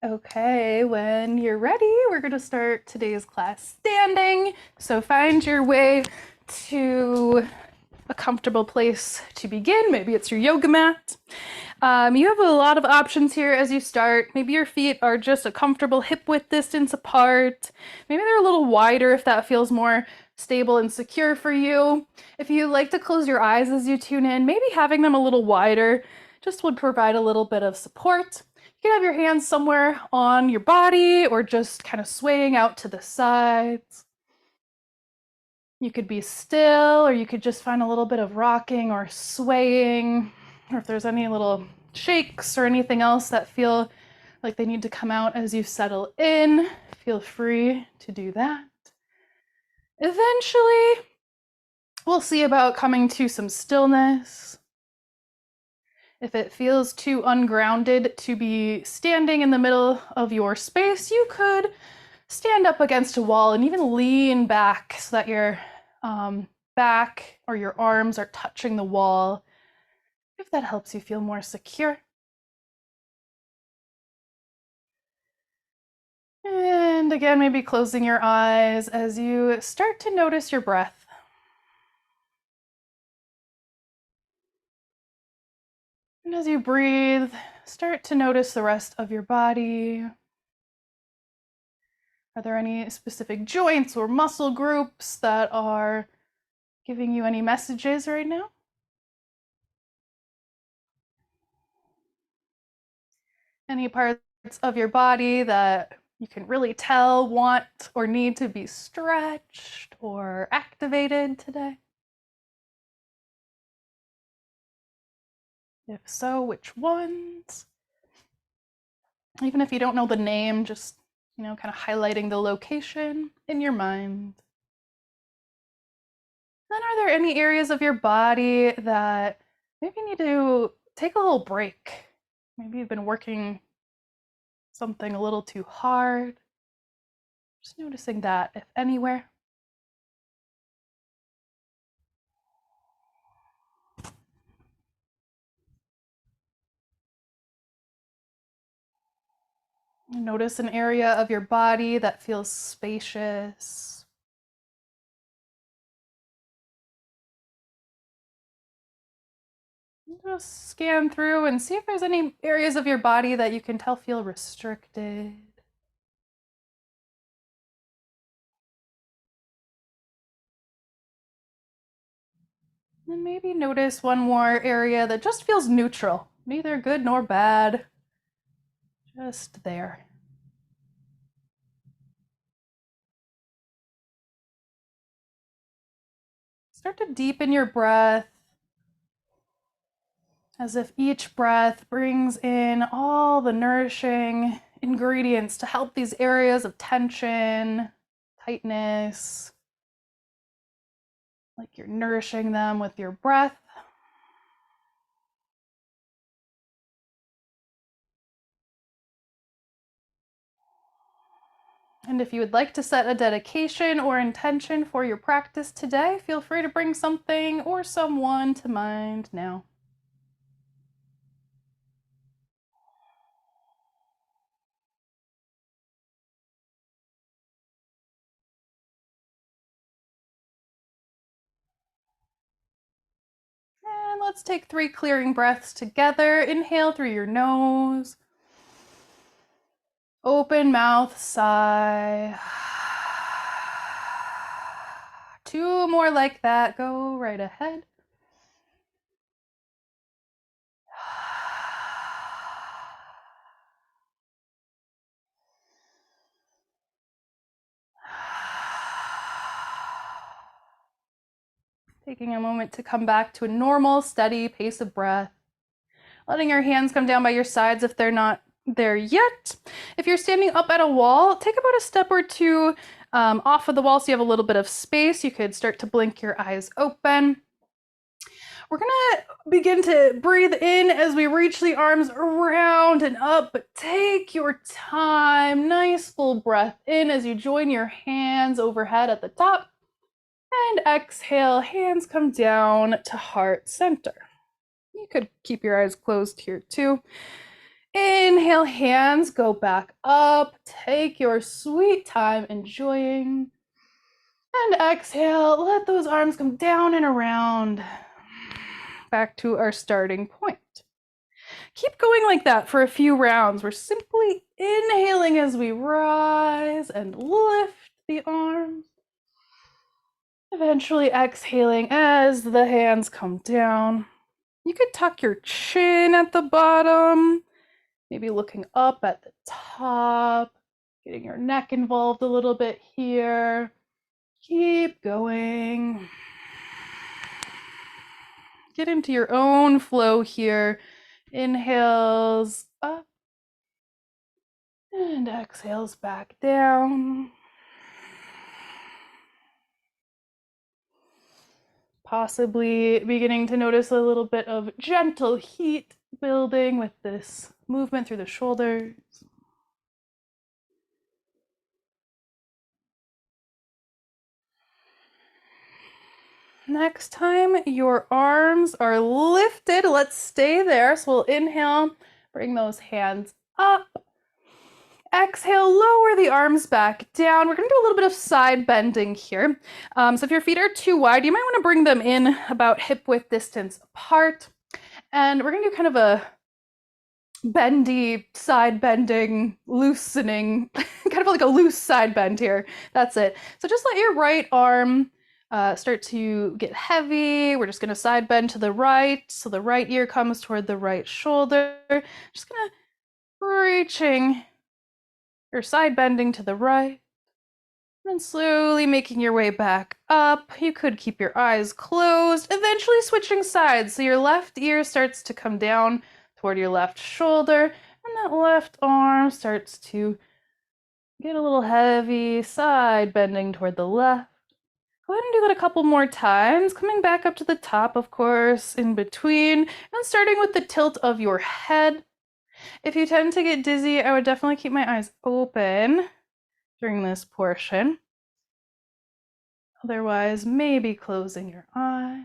Okay, when you're ready, we're going to start today's class standing. So find your way to a comfortable place to begin. Maybe it's your yoga mat. You have a lot of options here as you start. Maybe your feet are just a comfortable hip width distance apart. Maybe they're a little wider if that feels more stable and secure for you. If you like to close your eyes as you tune in, maybe having them a little wider just would provide a little bit of support. You can have your hands somewhere on your body or just kind of swaying out to the sides. You could be still, or you could just find a little bit of rocking or swaying, or if there's any little shakes or anything else that feel like they need to come out as you settle in, feel free to do that. Eventually, we'll see about coming to some stillness. If it feels too ungrounded to be standing in the middle of your space, you could stand up against a wall and even lean back so that your back or your arms are touching the wall, if that helps you feel more secure. And again, maybe closing your eyes as you start to notice your breath. And as you breathe, start to notice the rest of your body. Are there any specific joints or muscle groups that are giving you any messages right now? Any parts of your body that you can really tell want or need to be stretched or activated today? If so, which ones? Even if you don't know the name, just, kind of highlighting the location in your mind. Then are there any areas of your body that maybe need to take a little break? Maybe you've been working something a little too hard. Just noticing that, if anywhere. Notice an area of your body that feels spacious. Just scan through and see if there's any areas of your body that you can tell feel restricted. And maybe notice one more area that just feels neutral, neither good nor bad, just there. Start to deepen your breath, as if each breath brings in all the nourishing ingredients to help these areas of tension, tightness, like you're nourishing them with your breath. And if you would like to set a dedication or intention for your practice today, feel free to bring something or someone to mind now. And let's take 3 clearing breaths together. Inhale through your nose. Open mouth, sigh. 2 more like that. Go right ahead. Taking a moment to come back to a normal, steady pace of breath. Letting your hands come down by your sides if they're not there yet. If you're standing up at a wall, take about a step or two off of the wall so you have a little bit of space. You could start to blink your eyes open. We're gonna begin to breathe in as we reach the arms around and up, but take your time. Nice full breath in as you join your hands overhead at the top. And exhale, hands come down to heart center. You could keep your eyes closed here too. Inhale, hands go back up. Take your sweet time enjoying. And exhale, let those arms come down and around. Back to our starting point. Keep going like that for a few rounds. We're simply inhaling as we rise and lift the arms. Eventually exhaling as the hands come down. You could tuck your chin at the bottom, maybe looking up at the top, getting your neck involved a little bit here. Keep going. Get into your own flow here. Inhales up and exhales back down. Possibly beginning to notice a little bit of gentle heat building with this movement through the shoulders. Next time your arms are lifted, let's stay there. So we'll inhale, bring those hands up. Exhale, lower the arms back down. We're going to do a little bit of side bending here. So if your feet are too wide, you might want to bring them in about hip width distance apart. And we're going to do kind of a bendy side bending, loosening, kind of like a loose side bend here. That's it. So just let your right arm start to get heavy. We're just going to side bend to the right. So the right ear comes toward the right shoulder. Just going to reaching or side bending to the right. And then slowly making your way back up. You could keep your eyes closed, eventually switching sides. So your left ear starts to come down toward your left shoulder, and that left arm starts to get a little heavy, side bending toward the left. Go ahead and do that a couple more times, coming back up to the top, of course, in between, and starting with the tilt of your head. If you tend to get dizzy, I would definitely keep my eyes open during this portion. Otherwise, maybe closing your eyes.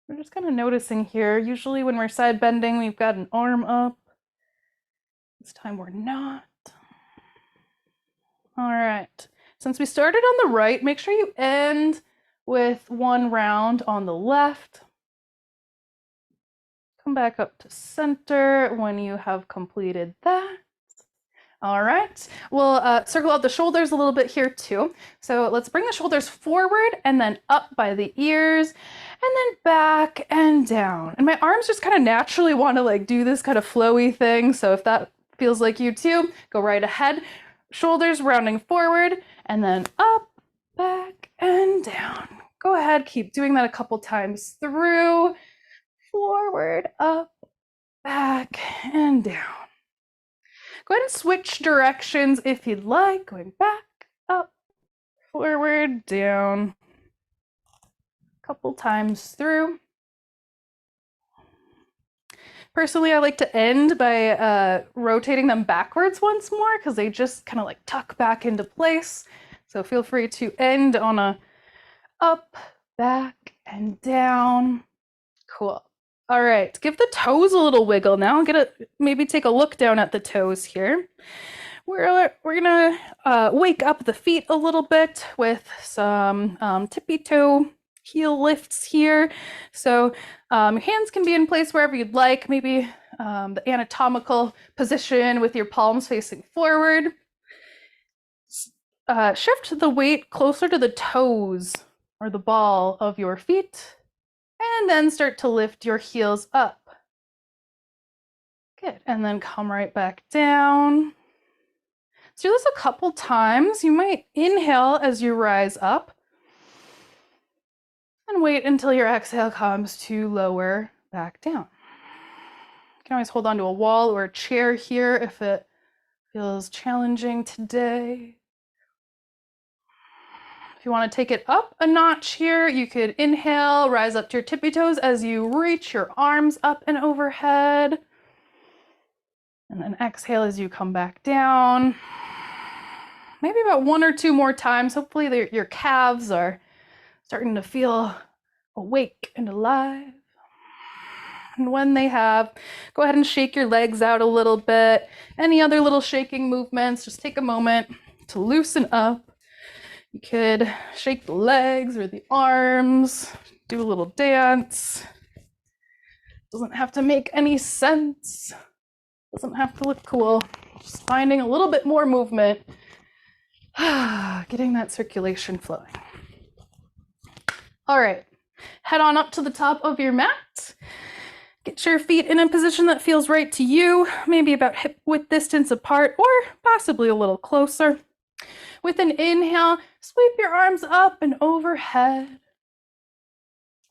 We're just kind of noticing here. Usually when we're side bending, we've got an arm up. This time we're not. All right. Since we started on the right, make sure you end with one round on the left. Come back up to center when you have completed that. All right, we'll circle out the shoulders a little bit here too. So let's bring the shoulders forward and then up by the ears and then back and down. And my arms just kind of naturally want to like do this kind of flowy thing. So if that feels like you too, go right ahead. Shoulders rounding forward and then up, back and down. Go ahead, keep doing that a couple times through. Forward, up, back and down. Go ahead and switch directions if you'd like, going back, up, forward, down, a couple times through. Personally, I like to end by rotating them backwards once more because they just kind of like tuck back into place. So feel free to end on a up, back, and down. Cool. All right, give the toes a little wiggle now. Maybe take a look down at the toes here. We're gonna wake up the feet a little bit with some tippy toe heel lifts here. So your hands can be in place wherever you'd like, maybe the anatomical position with your palms facing forward. Shift the weight closer to the toes or the ball of your feet. And then start to lift your heels up. Good, and then come right back down. Let's do this a couple times. You might inhale as you rise up. And wait until your exhale comes to lower back down. You can always hold onto a wall or a chair here if it feels challenging today. If you want to take it up a notch here, you could inhale, rise up to your tippy toes as you reach your arms up and overhead. And then exhale as you come back down. Maybe about one or two more times. Hopefully your calves are starting to feel awake and alive. And when they have, go ahead and shake your legs out a little bit. Any other little shaking movements, just take a moment to loosen up. You could shake the legs or the arms, do a little dance. Doesn't have to make any sense. Doesn't have to look cool. Just finding a little bit more movement. Getting that circulation flowing. All right, head on up to the top of your mat. Get your feet in a position that feels right to you, maybe about hip width distance apart or possibly a little closer. With an inhale, sweep your arms up and overhead.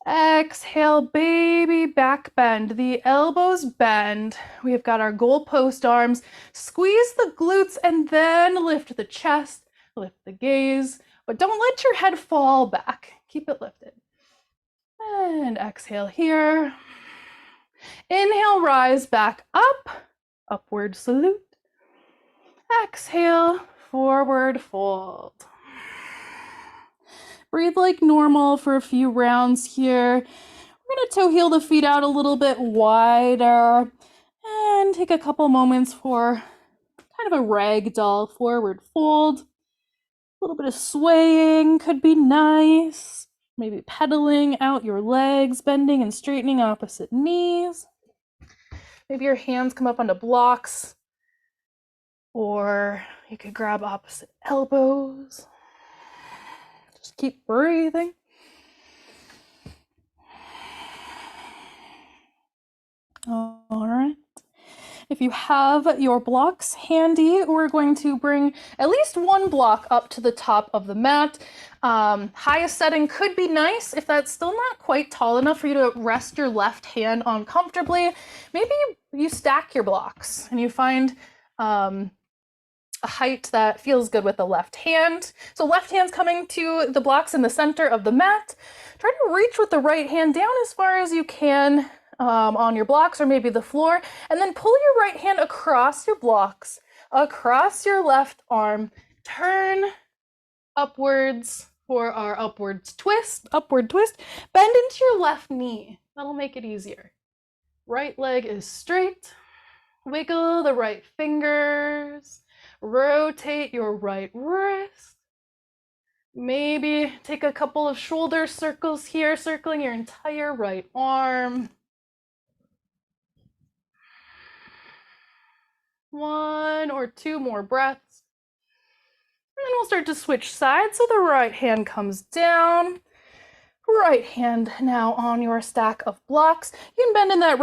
Exhale, baby back bend. The elbows bend. We've got our goalpost arms. Squeeze the glutes and then lift the chest, lift the gaze, but don't let your head fall back. Keep it lifted. And exhale here. Inhale, rise back up. Upward salute. Exhale, forward fold. Breathe like normal for a few rounds here. We're going to toe heel the feet out a little bit wider and take a couple moments for kind of a ragdoll forward fold. A little bit of swaying could be nice. Maybe pedaling out your legs, bending and straightening opposite knees. Maybe your hands come up onto blocks, or you could grab opposite elbows. Just keep breathing. All right. If you have your blocks handy, we're going to bring at least one block up to the top of the mat. Highest setting could be nice if that's still not quite tall enough for you to rest your left hand on comfortably. Maybe you stack your blocks and you find a height that feels good with the left hand. So left hand's coming to the blocks in the center of the mat. Try to reach with the right hand down as far as you can on your blocks or maybe the floor, and then pull your right hand across your blocks, across your left arm, turn upwards for our upward twist, bend into your left knee. That'll make it easier. Right leg is straight. Wiggle the right fingers. Rotate your right wrist. Maybe take a couple of shoulder circles here, circling your entire right arm. One or two more breaths. And then we'll start to switch sides. So the right hand comes down. Right hand now on your stack of blocks. You can bend that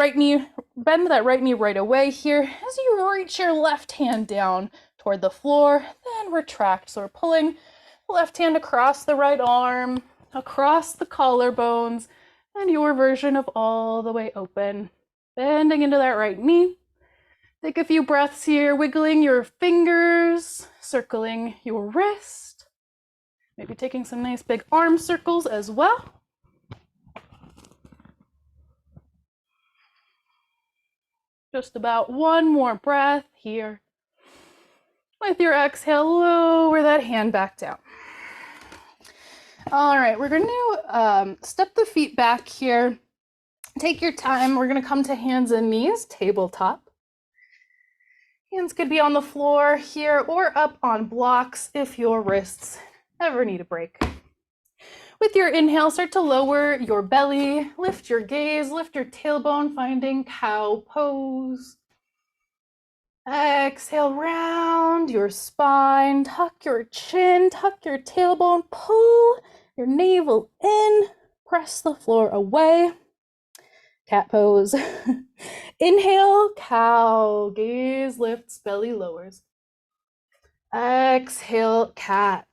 right knee right away here as you reach your left hand down toward the floor, then retract. So we're pulling the left hand across the right arm, across the collarbones, and your version of all the way open. Bending into that right knee. Take a few breaths here, wiggling your fingers, circling your wrist. Maybe taking some nice big arm circles as well. Just about one more breath here. With your exhale, lower that hand back down. All right, we're going to step the feet back here. Take your time. We're going to come to hands and knees, tabletop. Hands could be on the floor here or up on blocks if your wrists ever need a break. With your inhale, start to lower your belly, lift your gaze, lift your tailbone, finding cow pose. Exhale, round your spine, tuck your chin, tuck your tailbone, pull your navel in, press the floor away. Cat pose. Inhale, cow, gaze lifts, belly lowers. Exhale, cat.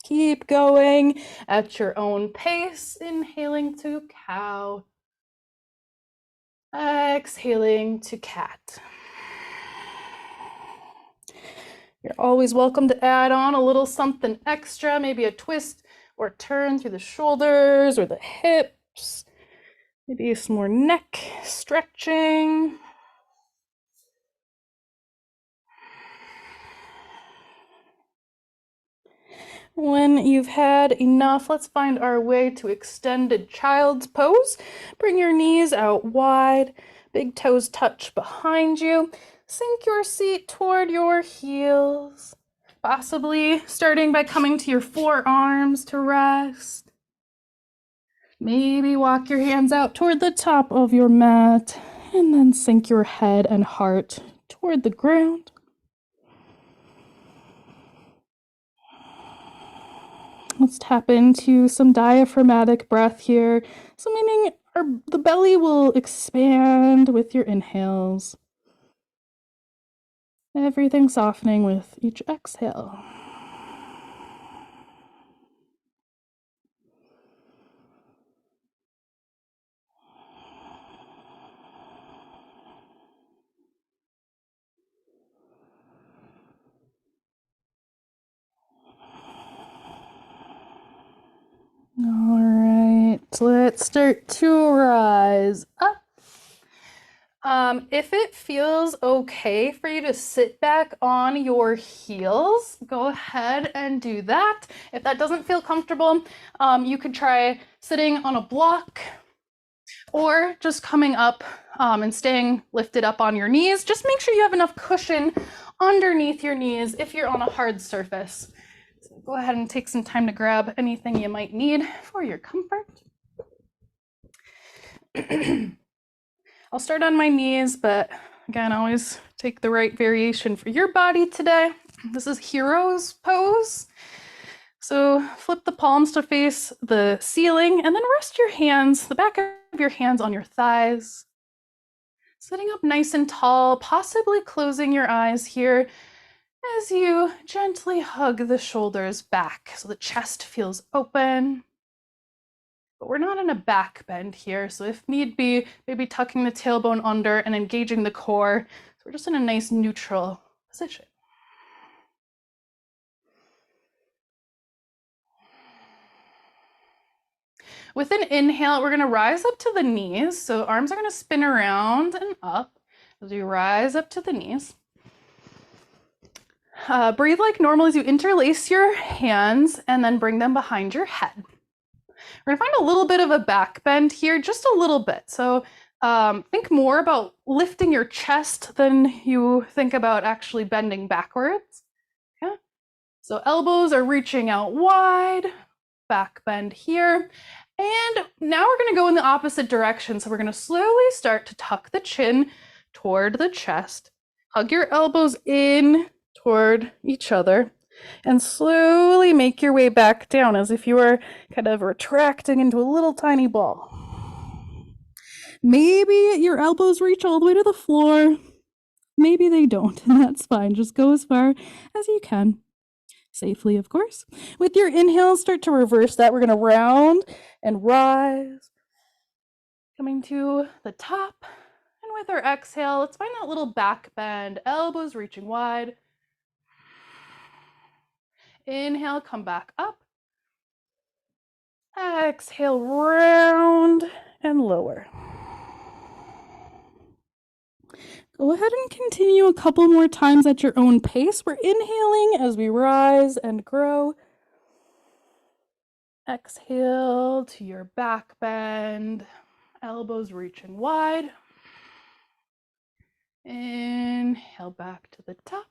Keep going at your own pace, inhaling to cow. Exhaling to cat. You're always welcome to add on a little something extra, maybe a twist or turn through the shoulders or the hips. Maybe some more neck stretching. When you've had enough, let's find our way to extended child's pose. Bring your knees out wide, big toes touch behind you. Sink your seat toward your heels, possibly starting by coming to your forearms to rest. Maybe walk your hands out toward the top of your mat, and then sink your head and heart toward the ground. Let's tap into some diaphragmatic breath here. So meaning the belly will expand with your inhales. Everything softening with each exhale. All right, let's start to rise up. If it feels okay for you to sit back on your heels, go ahead and do that. If that doesn't feel comfortable, you could try sitting on a block or just coming up and staying lifted up on your knees. Just make sure you have enough cushion underneath your knees if you're on a hard surface. So go ahead and take some time to grab anything you might need for your comfort. I'll start on my knees, but again, always take the right variation for your body today. This is hero's pose. So flip the palms to face the ceiling and then rest your hands, the back of your hands on your thighs. Sitting up nice and tall, possibly closing your eyes here as you gently hug the shoulders back so the chest feels open. But we're not in a back bend here, so if need be, maybe tucking the tailbone under and engaging the core. So we're just in a nice neutral position. With an inhale, we're gonna rise up to the knees. So arms are gonna spin around and up as you rise up to the knees. Breathe like normal as you interlace your hands and then bring them behind your head. We're gonna find a little bit of a back bend here, just a little bit. So think more about lifting your chest than you think about actually bending backwards. Okay? So elbows are reaching out wide, back bend here. And now we're gonna go in the opposite direction. So we're gonna slowly start to tuck the chin toward the chest. Hug your elbows in toward each other. And slowly make your way back down as if you were kind of retracting into a little tiny ball. Maybe your elbows reach all the way to the floor. Maybe they don't, and that's fine. Just go as far as you can. Safely, of course. With your inhale, start to reverse that. We're going to round and rise. Coming to the top. And with our exhale, let's find that little back bend. Elbows reaching wide. Inhale, come back up. Exhale, round and lower. Go ahead and continue a couple more times at your own pace. We're inhaling as we rise and grow. Exhale to your back bend. Elbows reaching wide. Inhale back to the top.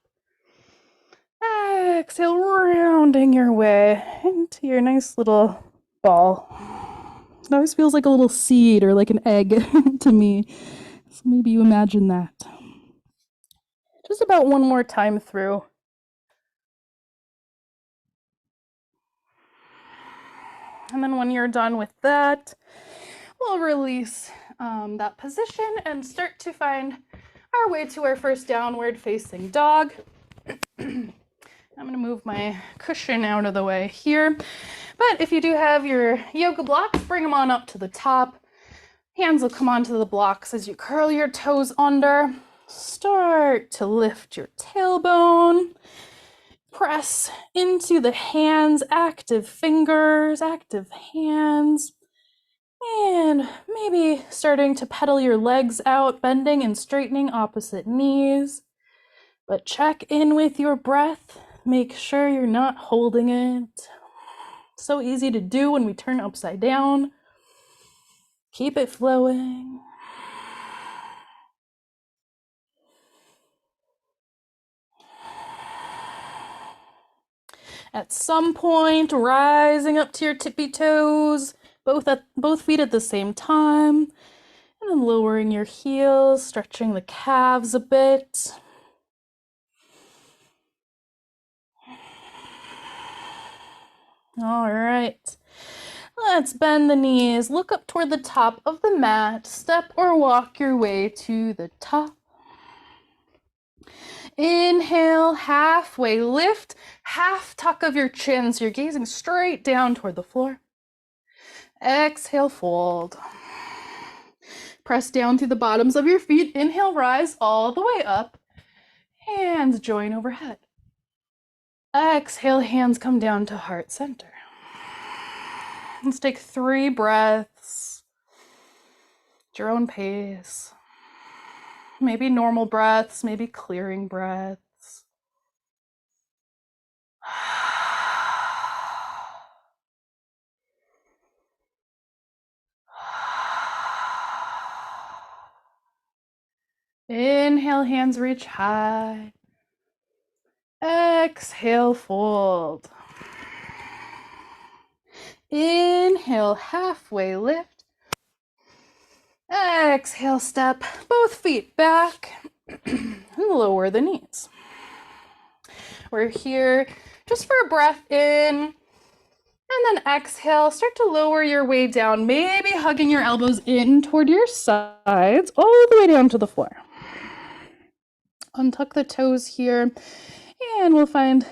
Exhale, rounding your way into your nice little ball. It always feels like a little seed or like an egg to me. So maybe you imagine that. Just about one more time through. And then when you're done with that, we'll release that position and start to find our way to our first downward facing dog. I'm going to move my cushion out of the way here. But if you do have your yoga blocks, bring them on up to the top. Hands will come onto the blocks as you curl your toes under. Start to lift your tailbone. Press into the hands, active fingers, active hands. And maybe starting to pedal your legs out, bending and straightening opposite knees. But check in with your breath. Make sure you're not holding it. So easy to do when we turn upside down. Keep it flowing. At some point, rising up to your tippy toes, both feet at the same time, and then lowering your heels, stretching the calves a bit. All right. Let's bend the knees, look up toward the top of the mat, step or walk your way to the top. Inhale, halfway lift, half tuck of your chin, so you're gazing straight down toward the floor. Exhale, fold. Press down through the bottoms of your feet. Inhale, rise all the way up. Hands join overhead. Exhale, hands come down to heart center. Let's take 3 breaths at your own pace. Maybe normal breaths, maybe clearing breaths. Inhale, hands reach high. Exhale, fold. Inhale, halfway lift. Exhale, step both feet back and lower the knees. We're here just for a breath in, and then exhale, start to lower your way down, maybe hugging your elbows in toward your sides, all the way down to the floor. Untuck the toes here, and we'll find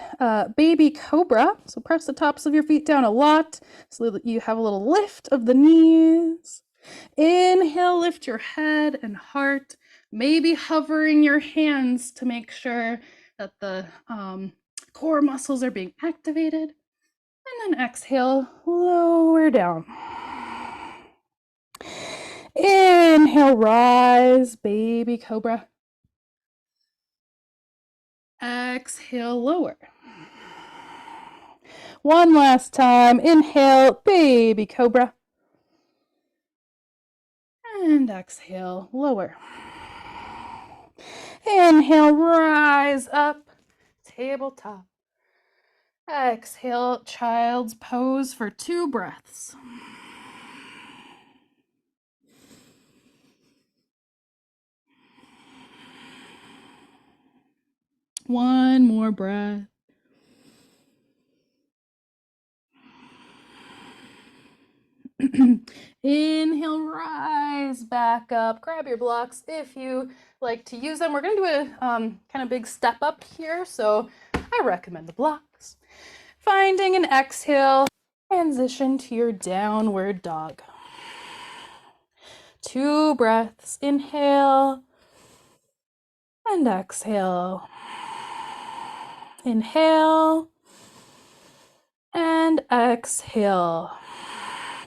baby cobra. So press the tops of your feet down a lot so that you have a little lift of the knees. Inhale, lift your head and heart, maybe hovering your hands to make sure that the core muscles are being activated. And then exhale, lower down. Inhale, rise, baby cobra. Exhale, lower. One last time. Inhale, baby cobra. And exhale, lower. Inhale, rise up, tabletop. Exhale, child's pose for 2 breaths. One more breath. Inhale, rise back up. Grab your blocks if you like to use them. We're going to do a kind of big step up here, so I recommend the blocks. Finding an exhale, transition to your downward dog. 2 breaths. Inhale and exhale. Inhale and exhale.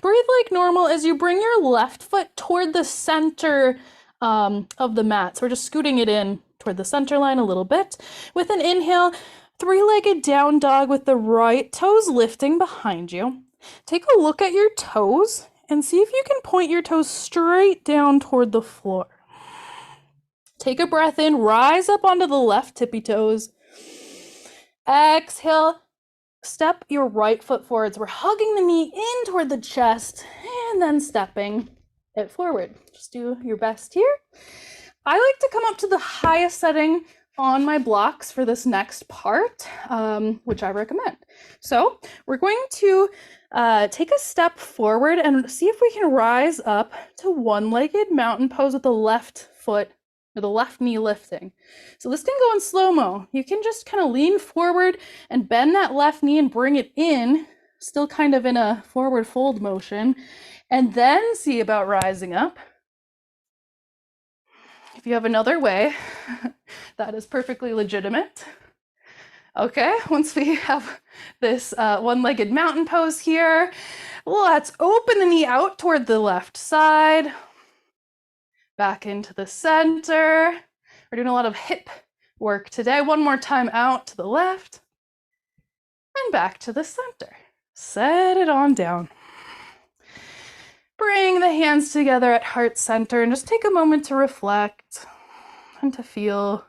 Breathe like normal as you bring your left foot toward the center of the mat. So we're just scooting it in toward the center line a little bit. With an inhale, 3-legged down dog with the right toes lifting behind you. Take a look at your toes and see if you can point your toes straight down toward the floor. Take a breath in, rise up onto the left tippy toes. Exhale. Step your right foot forwards. We're hugging the knee in toward the chest and then stepping it forward. Just do your best here. I like to come up to the highest setting on my blocks for this next part, which I recommend. So we're going to take a step forward and see if we can rise up to 1-legged mountain pose with the left foot or the left knee lifting. So this can go in slow-mo. You can just kind of lean forward and bend that left knee and bring it in, still kind of in a forward fold motion, and then see about rising up. If you have another way, that is perfectly legitimate. Okay, once we have this 1-legged mountain pose here, let's open the knee out toward the left side. Back into the center. We're doing a lot of hip work today. One more time out to the left and back to the center. Set it on down. Bring the hands together at heart center and just take a moment to reflect and to feel.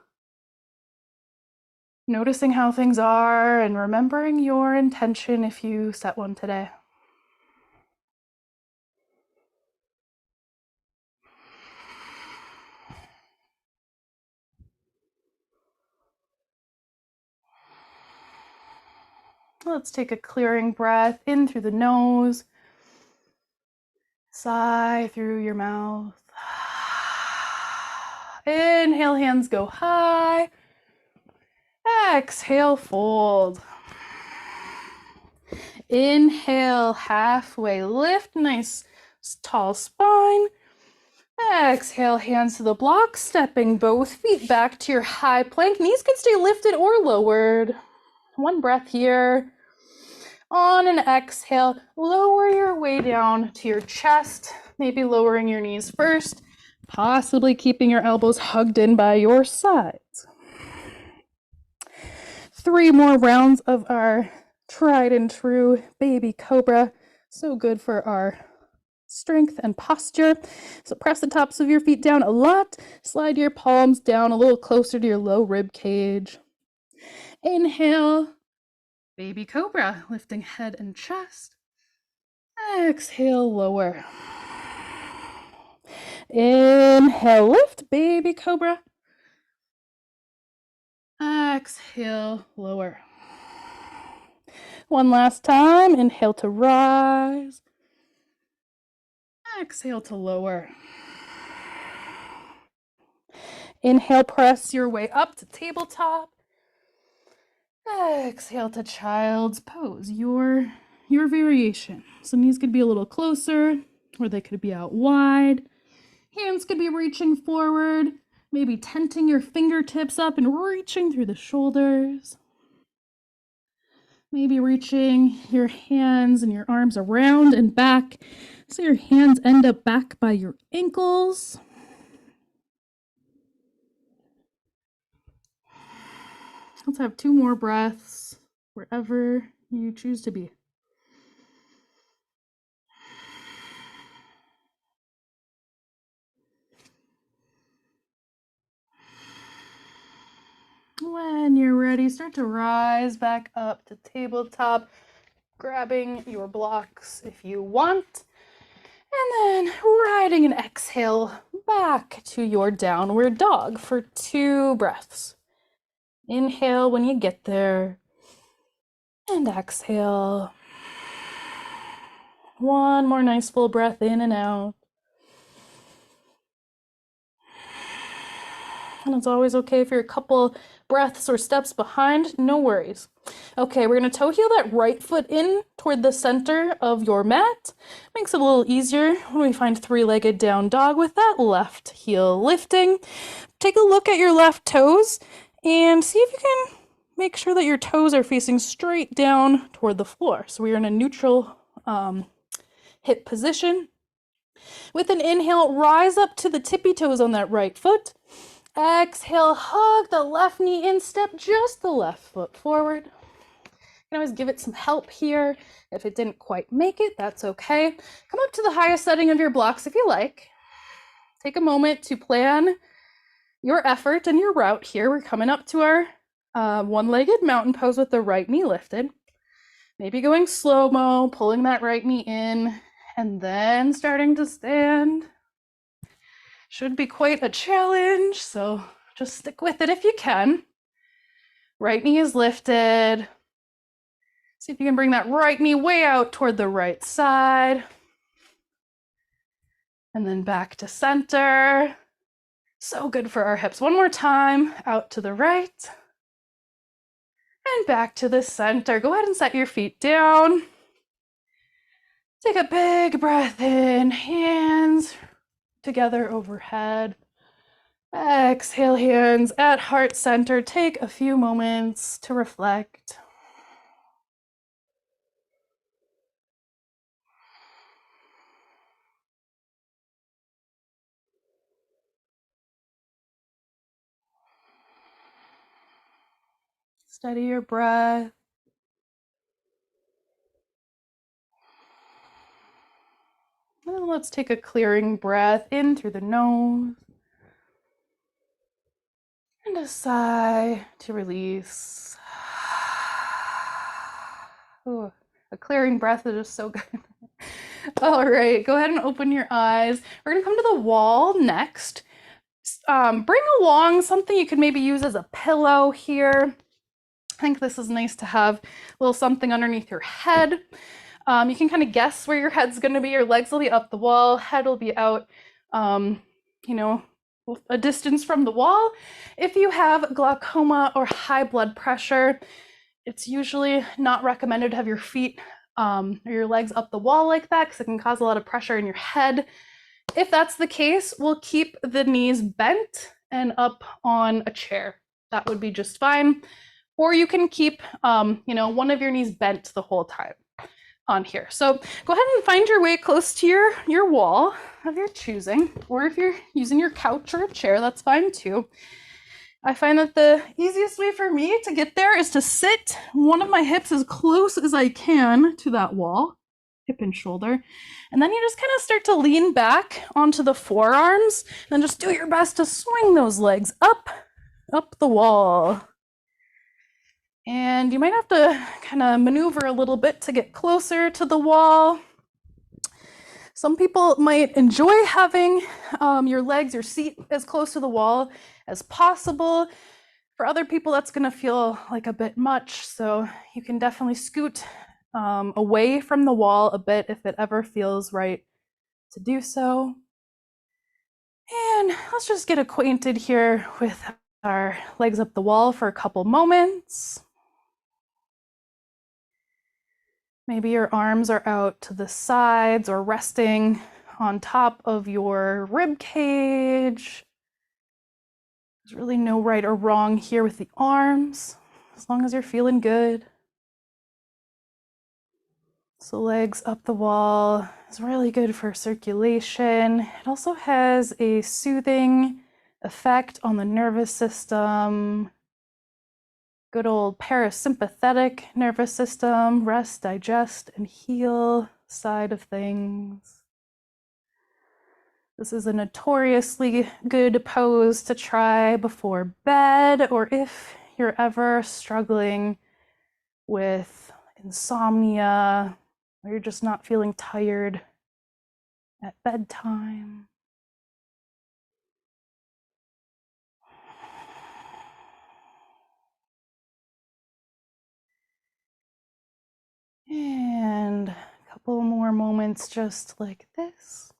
Noticing how things are and remembering your intention if you set one today. Let's take a clearing breath in through the nose. Sigh through your mouth. Inhale, hands go high. Exhale, fold. Inhale, halfway lift. Nice tall spine. Exhale, hands to the block, stepping both feet back to your high plank. Knees can stay lifted or lowered. One breath here. On an exhale, lower your way down to your chest, maybe lowering your knees first, possibly keeping your elbows hugged in by your sides. 3 more rounds of our tried and true baby cobra. So good for our strength and posture. So press the tops of your feet down a lot. Slide your palms down a little closer to your low rib cage. Inhale, baby cobra, lifting head and chest. Exhale, lower. Inhale, lift, baby cobra. Exhale, lower. One last time. Inhale to rise. Exhale to lower. Inhale, press your way up to tabletop. Exhale to child's pose, your variation. So knees could be a little closer, or they could be out wide. Hands could be reaching forward, maybe tenting your fingertips up and reaching through the shoulders. Maybe reaching your hands and your arms around and back so your hands end up back by your ankles. Let's have 2 more breaths wherever you choose to be. When you're ready, start to rise back up to tabletop, grabbing your blocks if you want, and then riding an exhale back to your downward dog for 2 breaths. Inhale when you get there, and exhale. One more nice full breath in and out. And it's always okay if you're a couple breaths or steps behind, no worries. Okay, we're gonna toe heel that right foot in toward the center of your mat. Makes it a little easier when we find 3-legged down dog with that left heel lifting. Take a look at your left toes and see if you can make sure that your toes are facing straight down toward the floor. So we are in a neutral hip position. With an inhale, rise up to the tippy toes on that right foot. Exhale, hug the left knee in, step just the left foot forward. You can always give it some help here. If it didn't quite make it, that's okay. Come up to the highest setting of your blocks if you like. Take a moment to plan your effort and your route here. We're coming up to our one-legged mountain pose with the right knee lifted. Maybe going slow-mo, pulling that right knee in, and then starting to stand. Should be quite a challenge, so just stick with it if you can. Right knee is lifted. See if you can bring that right knee way out toward the right side. And then back to center. So good for our hips. One more time, out to the right. And back to the center. Go ahead and set your feet down. Take a big breath in, hands together overhead. Exhale, hands at heart center. Take a few moments to reflect. Steady your breath. And let's take a clearing breath in through the nose. And a sigh to release. Ooh, a clearing breath is just so good. All right, go ahead and open your eyes. We're gonna come to the wall next. Bring along something you could maybe use as a pillow here. I think this is nice to have a little something underneath your head. You can kind of guess where your head's gonna be. Your legs will be up the wall, head will be out, you know, a distance from the wall. If you have glaucoma or high blood pressure, it's usually not recommended to have your feet or your legs up the wall like that because it can cause a lot of pressure in your head. If that's the case, we'll keep the knees bent and up on a chair. That would be just fine. Or you can keep, one of your knees bent the whole time on here. So go ahead and find your way close to your wall of your choosing, or if you're using your couch or a chair, that's fine too. I find that the easiest way for me to get there is to sit one of my hips as close as I can to that wall, hip and shoulder. And then you just kind of start to lean back onto the forearms and then just do your best to swing those legs up the wall. And you might have to kind of maneuver a little bit to get closer to the wall. Some people might enjoy having your legs, your seat as close to the wall as possible. For other people, that's going to feel like a bit much. So you can definitely scoot away from the wall a bit if it ever feels right to do so. And let's just get acquainted here with our legs up the wall for a couple moments. Maybe your arms are out to the sides or resting on top of your rib cage. There's really no right or wrong here with the arms, as long as you're feeling good. So legs up the wall is really good for circulation. It also has a soothing effect on the nervous system. Good old parasympathetic nervous system, rest, digest, and heal side of things. This is a notoriously good pose to try before bed, or if you're ever struggling with insomnia, or you're just not feeling tired at bedtime. And a couple more moments just like this.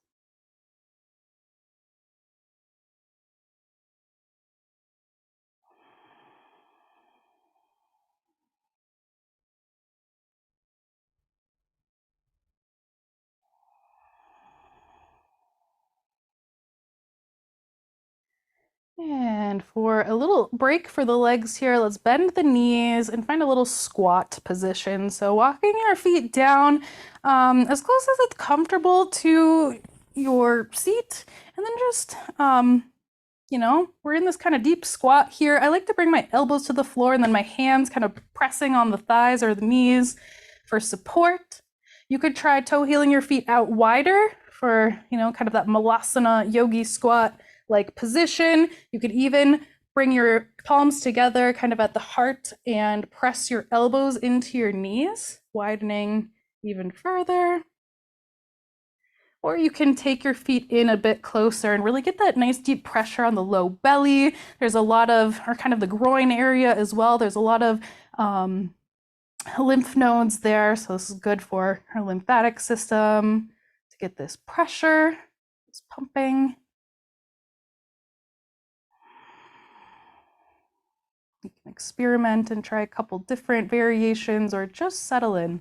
And for a little break for the legs here, let's bend the knees and find a little squat position. So walking your feet down as close as it's comfortable to your seat, and then just, we're in this kind of deep squat here. I like to bring my elbows to the floor and then my hands kind of pressing on the thighs or the knees for support. You could try toe heeling your feet out wider for, kind of that malasana yogi squat like position. You could even bring your palms together kind of at the heart and press your elbows into your knees, widening even further. Or you can take your feet in a bit closer and really get that nice deep pressure on the low belly. There's a lot of, or kind of the groin area as well. There's a lot of lymph nodes there. So this is good for our lymphatic system to get this pressure, this pumping. You can experiment and try a couple different variations or just settle in.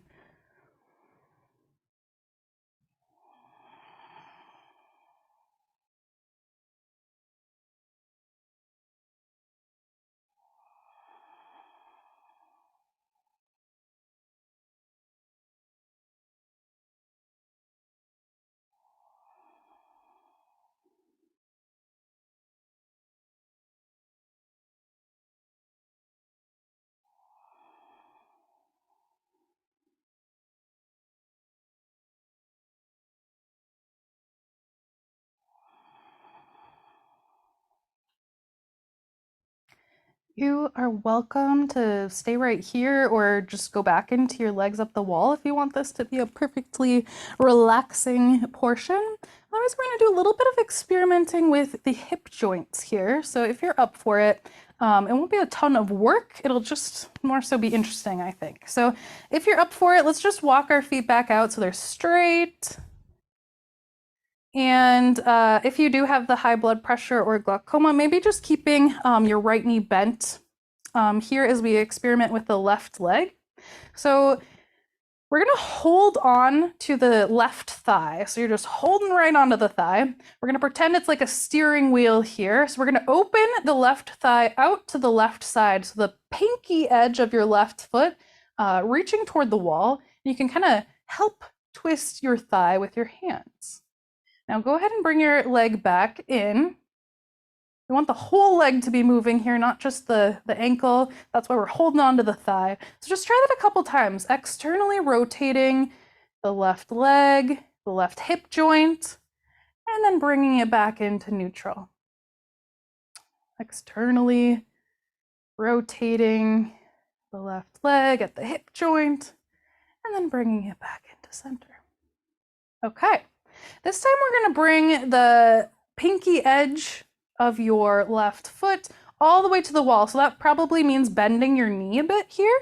You are welcome to stay right here or just go back into your legs up the wall if you want this to be a perfectly relaxing portion. Otherwise, we're going to do a little bit of experimenting with the hip joints here. So if you're up for it, it won't be a ton of work. It'll just more so be interesting, I think. So if you're up for it, let's just walk our feet back out so they're straight. And if you do have the high blood pressure or glaucoma, maybe just keeping your right knee bent here as we experiment with the left leg. So we're gonna hold on to the left thigh. So you're just holding right onto the thigh. We're gonna pretend it's like a steering wheel here. So we're gonna open the left thigh out to the left side. So the pinky edge of your left foot reaching toward the wall. You can kind of help twist your thigh with your hands. Now go ahead and bring your leg back in. We want the whole leg to be moving here, not just the ankle. That's why we're holding on to the thigh. So just try that a couple times, externally rotating the left leg, the left hip joint, and then bringing it back into neutral. Externally rotating the left leg at the hip joint, and then bringing it back into center. Okay. This time we're going to bring the pinky edge of your left foot all the way to the wall. So that probably means bending your knee a bit here.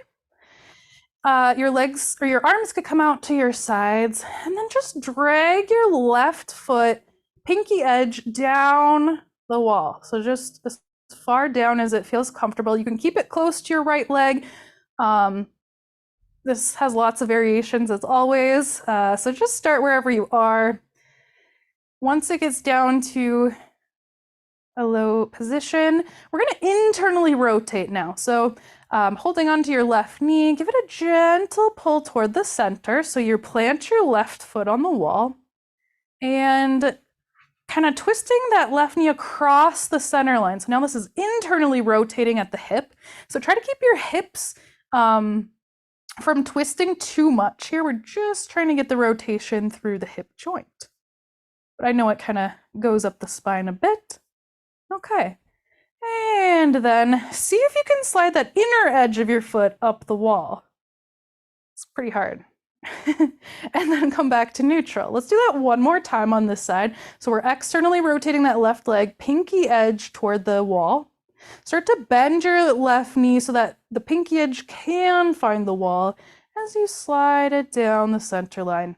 Your legs or your arms could come out to your sides and then just drag your left foot pinky edge down the wall. So just as far down as it feels comfortable. You can keep it close to your right leg. This has lots of variations as always. So just start wherever you are. Once it gets down to a low position, we're going to internally rotate now. So holding onto your left knee, give it a gentle pull toward the center. So you plant your left foot on the wall and kind of twisting that left knee across the center line. So now this is internally rotating at the hip. So try to keep your hips from twisting too much here. We're just trying to get the rotation through the hip joint. But I know it kind of goes up the spine a bit. Okay. And then see if you can slide that inner edge of your foot up the wall. It's pretty hard. And then come back to neutral. Let's do that one more time on this side. So we're externally rotating that left leg, pinky edge toward the wall. Start to bend your left knee so that the pinky edge can find the wall as you slide it down the center line.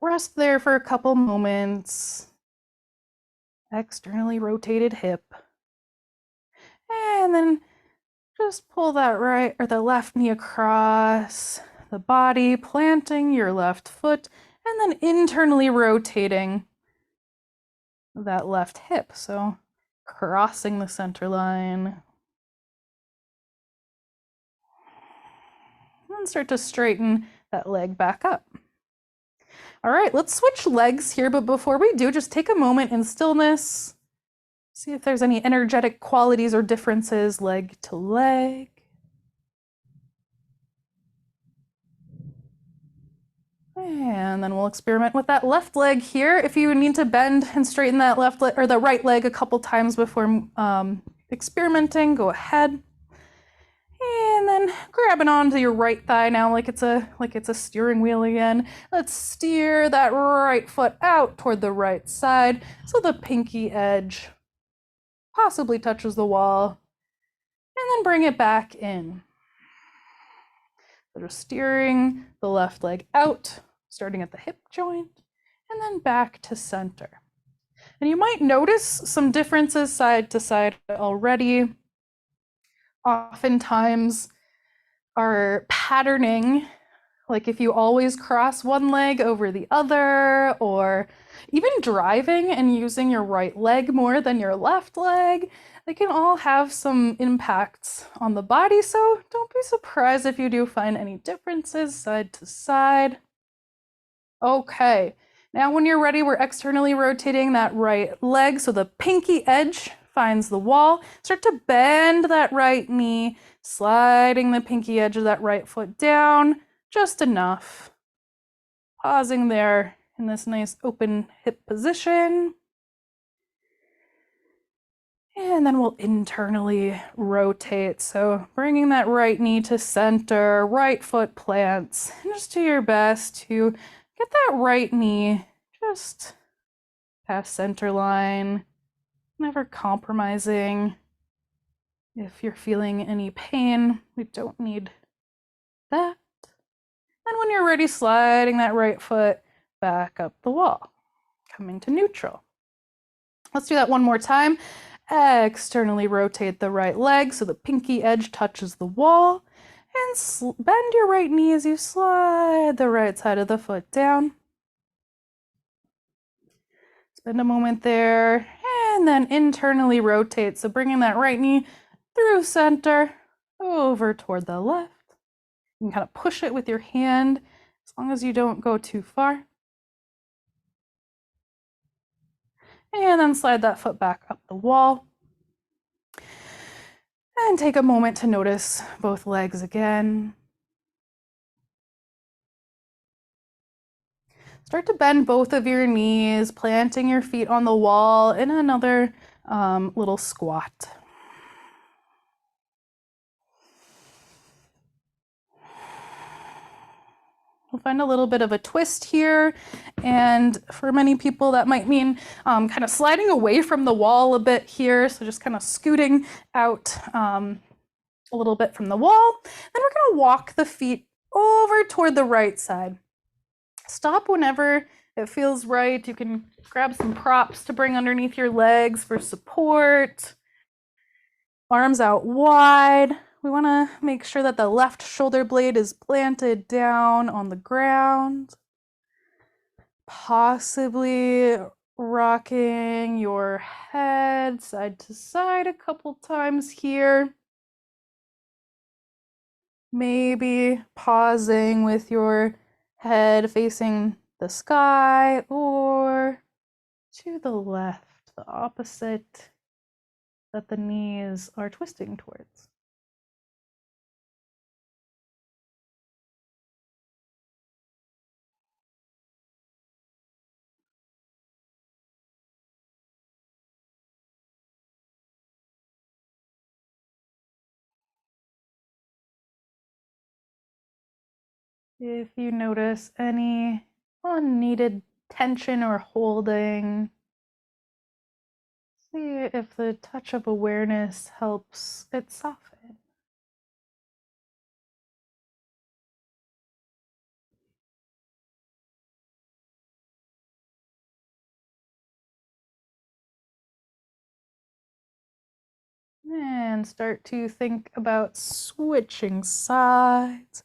Rest there for a couple moments. Externally rotated hip. And then just pull that right or the left knee across the body, planting your left foot, and then internally rotating that left hip. So crossing the center line. And start to straighten that leg back up. All right, let's switch legs here, but before we do, just take a moment in stillness. See if there's any energetic qualities or differences leg to leg. And then we'll experiment with that left leg here. If you need to bend and straighten that left leg or the right leg a couple times before experimenting, go ahead. And then grabbing onto your right thigh now like it's a steering wheel again. Let's steer that right foot out toward the right side so the pinky edge possibly touches the wall. And then bring it back in. So just steering the left leg out, starting at the hip joint, and then back to center. And you might notice some differences side to side already. Oftentimes our patterning, like if you always cross one leg over the other, or even driving and using your right leg more than your left leg, they can all have some impacts on the body. So don't be surprised if you do find any differences side to side. Okay, now when you're ready, we're externally rotating that right leg so the pinky edge finds the wall. Start to bend that right knee, sliding the pinky edge of that right foot down just enough. Pausing there in this nice open hip position. And then we'll internally rotate. So bringing that right knee to center, right foot plants, and just do your best to get that right knee just past center line, never compromising. If you're feeling any pain, we don't need that. And when you're ready, sliding that right foot back up the wall, coming to neutral. Let's do that one more time. Externally rotate the right leg so the pinky edge touches the wall. And bend your right knee as you slide the right side of the foot down. Spend a moment there. And then internally rotate. So bringing that right knee through center, over toward the left. You can kind of push it with your hand as long as you don't go too far. And then slide that foot back up the wall. And take a moment to notice both legs again. Start to bend both of your knees, planting your feet on the wall in another little squat. We'll find a little bit of a twist here, and for many people that might mean kind of sliding away from the wall a bit here, so just kind of scooting out a little bit from the wall. Then we're going to walk the feet over toward the right side. Stop whenever it feels right. You can grab some props to bring underneath your legs for support. Arms out wide. We want to make sure that the left shoulder blade is planted down on the ground. Possibly rocking your head side to side a couple times here. Maybe pausing with your head facing the sky or to the left, the opposite that the knees are twisting towards. If you notice any unneeded tension or holding, see if the touch of awareness helps it soften. And start to think about switching sides,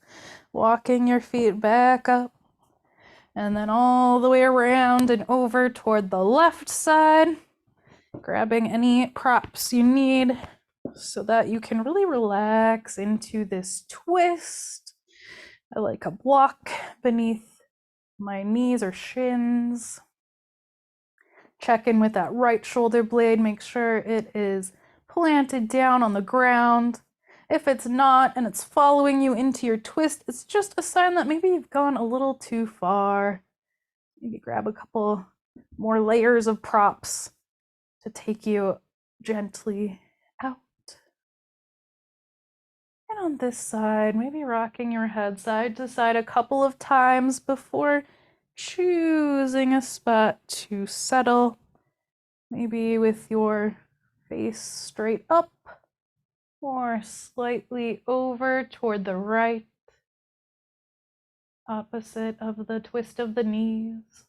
walking your feet back up, and then all the way around and over toward the left side, grabbing any props you need so that you can really relax into this twist. I like a block beneath my knees or shins. Check in with that right shoulder blade, make sure it is planted down on the ground. If it's not and it's following you into your twist, it's just a sign that maybe you've gone a little too far. Maybe grab a couple more layers of props to take you gently out. And on this side, maybe rocking your head side to side a couple of times before choosing a spot to settle. Maybe with your face straight up or slightly over toward the right, opposite of the twist of the knees.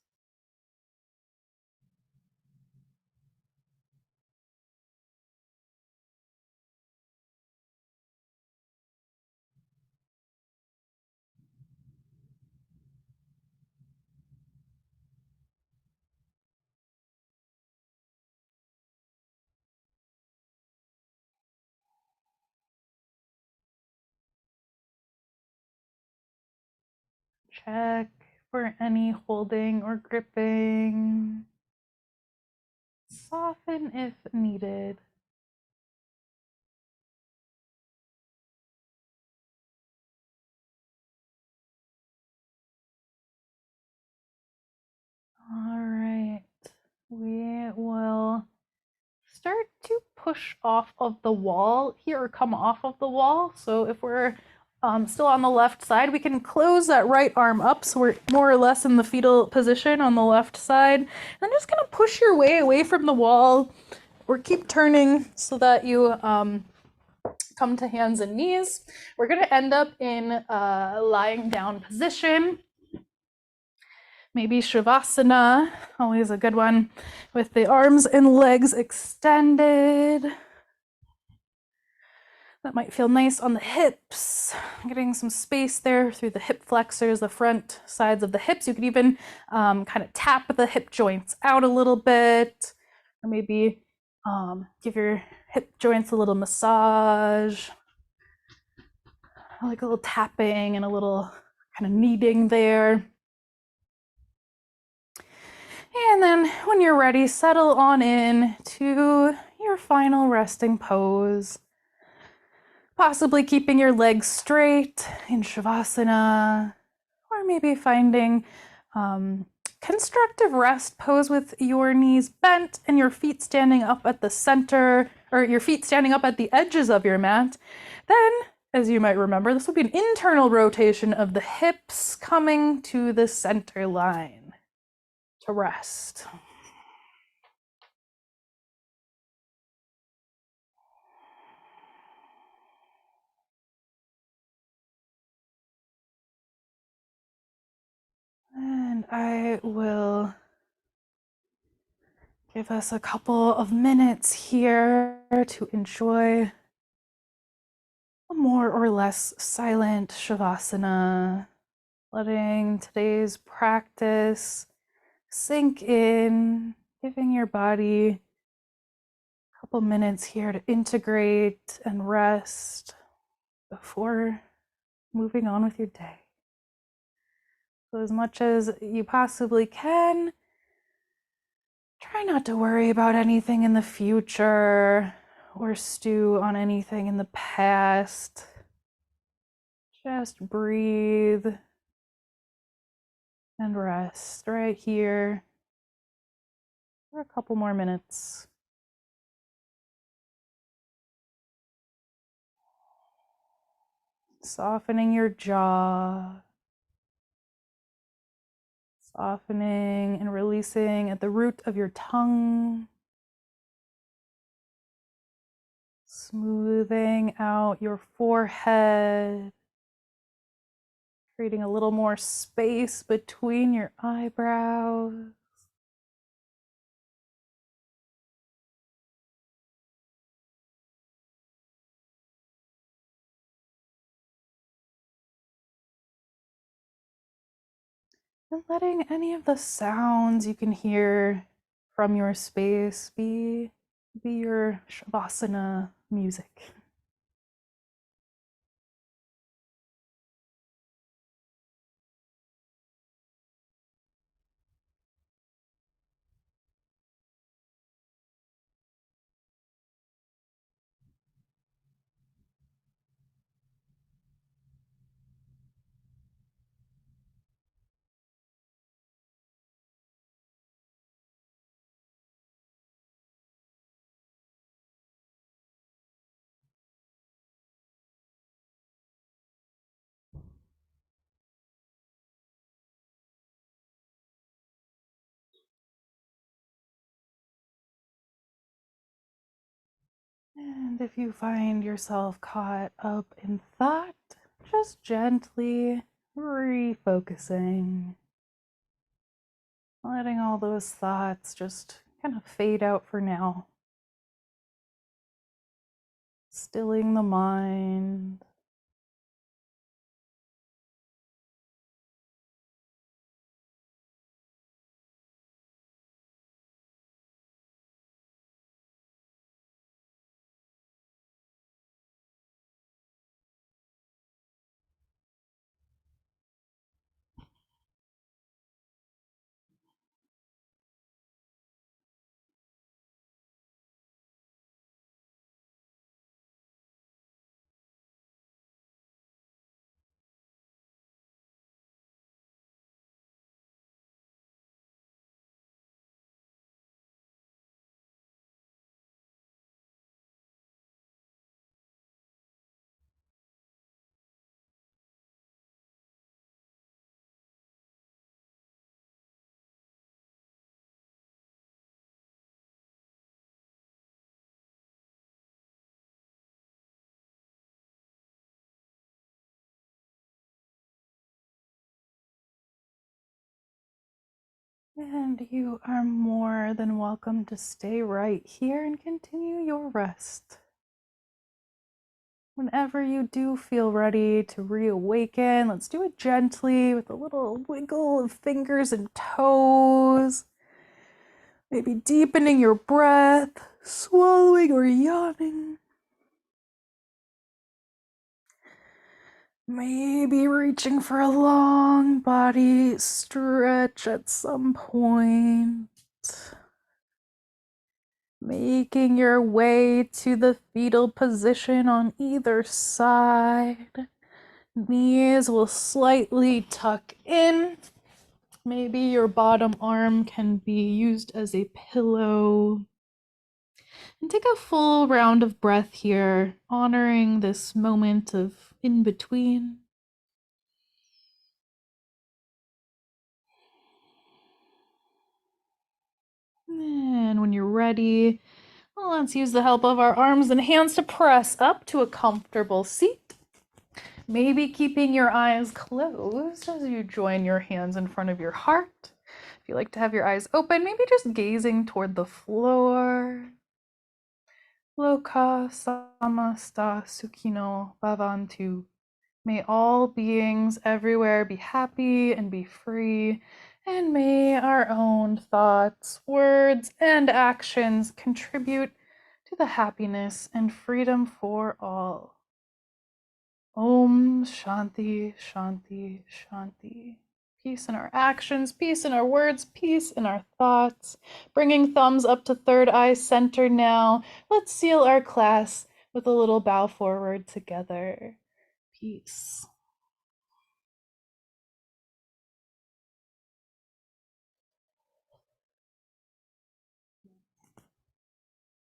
Check for any holding or gripping. Soften if needed. All right, we will start to push push off of the wall here or come off of the wall. So if we're still on the left side, we can close that right arm up so we're more or less in the fetal position on the left side. And just gonna push your way away from the wall or keep turning so that you come to hands and knees. We're gonna end up in a lying down position. Maybe Shavasana, always a good one, with the arms and legs extended. That might feel nice on the hips, getting some space there through the hip flexors, the front sides of the hips. You could even kind of tap the hip joints out a little bit, or maybe give your hip joints a little massage. I like a little tapping and a little kind of kneading there. And then when you're ready, settle on in to your final resting pose. Possibly keeping your legs straight in Shavasana, or maybe finding constructive rest pose with your knees bent and your feet standing up at the center, or your feet standing up at the edges of your mat. Then, as you might remember, this will be an internal rotation of the hips coming to the center line to rest. And I will give us a couple of minutes here to enjoy a more or less silent Shavasana, letting today's practice sink in, giving your body a couple minutes here to integrate and rest before moving on with your day. So as much as you possibly can, try not to worry about anything in the future or stew on anything in the past. Just breathe and rest right here for a couple more minutes. Softening your jaw. Softening and releasing at the root of your tongue. Smoothing out your forehead. Creating a little more space between your eyebrows. And letting any of the sounds you can hear from your space be your Shavasana music. And if you find yourself caught up in thought, just gently refocusing. Letting all those thoughts just kind of fade out for now. Stilling the mind. And you are more than welcome to stay right here and continue your rest. Whenever you do feel ready to reawaken, let's do it gently with a little wiggle of fingers and toes. Maybe deepening your breath, swallowing or yawning. Maybe reaching for a long body stretch at some point. Making your way to the fetal position on either side. Knees will slightly tuck in. Maybe your bottom arm can be used as a pillow. And take a full round of breath here, honoring this moment of in between. And when you're ready, let's use the help of our arms and hands to press up to a comfortable seat. Maybe keeping your eyes closed as you join your hands in front of your heart. If you like to have your eyes open, maybe just gazing toward the floor. Loka samasta sukhino bhavantu. May all beings everywhere be happy and be free, and may our own thoughts, words, and actions contribute to the happiness and freedom for all. Om Shanti, Shanti, Shanti. Peace in our actions, peace in our words, peace in our thoughts. Bringing thumbs up to third eye center now. Let's seal our class with a little bow forward together. Peace.